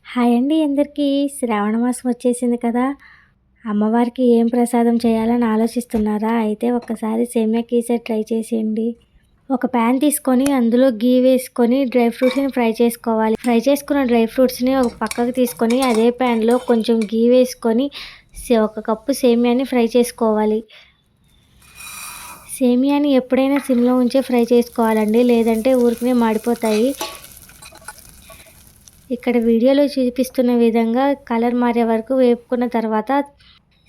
Hi అండి అందరికీ. శ్రావణ మాసం వచ్చేసింది కదా! అమ్మవారికి ఏం ప్రసాదం చేయాలని ఆలోచిస్తున్నారా? అయితే ఒక్కసారి సేమియా కీసర్ ట్రై చేసేయండి. ఒక ప్యాన్ తీసుకొని అందులో గీ వేసుకొని డ్రై ఫ్రూట్స్‌ని ఫ్రై చేసుకోవాలి. ఫ్రై చేసుకున్న డ్రై ఫ్రూట్స్‌ని ఒక పక్కకు తీసుకొని అదే ప్యాన్‌లో కొంచెం గీ వేసుకొని ఒక కప్పు సేమియాని ఫ్రై చేసుకోవాలి. సేమియాని ఎప్పుడైనా సిమ్‌లో ఉంచే ఫ్రై చేసుకోవాలండి. లేదంటే ఊరికనే మాడిపోతాయి. ఇక్కడ వీడియోలో చూపిస్తున్న విధంగా కలర్ మారే వరకు వేపుకున్న తర్వాత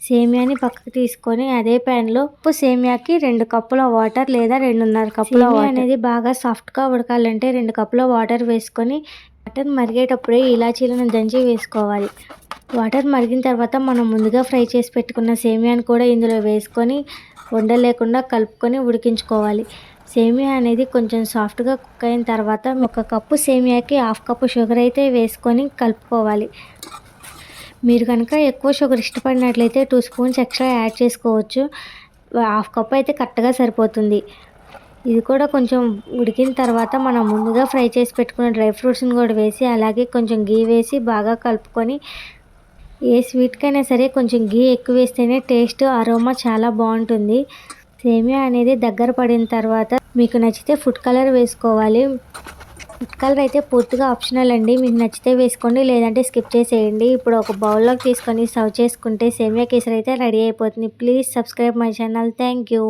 సేమియాని పక్కకు తీసుకొని అదే ప్యాన్లో సేమియాకి 2 కప్పుల వాటర్ లేదా 2.5 కప్పుల వాటర్ అనేది బాగా సాఫ్ట్గా ఉడకాలంటే 2 కప్పుల వాటర్ వేసుకొని వాటర్ మరిగేటప్పుడే ఇలాచీలను దంచి వేసుకోవాలి. వాటర్ మరిగిన తర్వాత మనం ముందుగా ఫ్రై చేసి పెట్టుకున్న సేమియాని కూడా ఇందులో వేసుకొని ఉండలు లేకుండా కలుపుకొని ఉడికించుకోవాలి. సేమియా అనేది కొంచెం సాఫ్ట్గా కుక్ అయిన తర్వాత 1 కప్పు సేమియాకి 1/2 కప్పు షుగర్ అయితే వేసుకొని కలుపుకోవాలి. మీరు కనుక ఎక్కువ షుగర్ ఇష్టపడినట్లయితే 2 స్పూన్స్ ఎక్స్ట్రా యాడ్ చేసుకోవచ్చు. 1/2 కప్పు అయితే కరెక్ట్గా సరిపోతుంది. ఇది కూడా కొంచెం ఉడికిన తర్వాత మనం ముందుగా ఫ్రై చేసి పెట్టుకున్న డ్రై ఫ్రూట్స్ని కూడా వేసి అలాగే కొంచెం గీ వేసి బాగా కలుపుకొని ఏ స్వీట్కైనా సరే కొంచెం గీ ఎక్కువ వేస్తేనే టేస్ట్ అరోమా చాలా బాగుంటుంది. సేమియా అనేది దగ్గర పడిన తర్వాత మీకు నచ్చితే ఫుడ్ కలర్ వేసుకోవాలి. ఫుడ్ కలర్ అయితే పూర్తిగా ఆప్షనల్ అండి. మీకు నచ్చితే వేసుకోండి, లేదంటే స్కిప్ చేసేయండి. ఇప్పుడు ఒక బౌల్లోకి తీసుకొని సర్వ్ చేసుకుంటే సేమియా కేసరి అయితే రెడీ అయిపోతుంది. Please subscribe my channel. Thank you.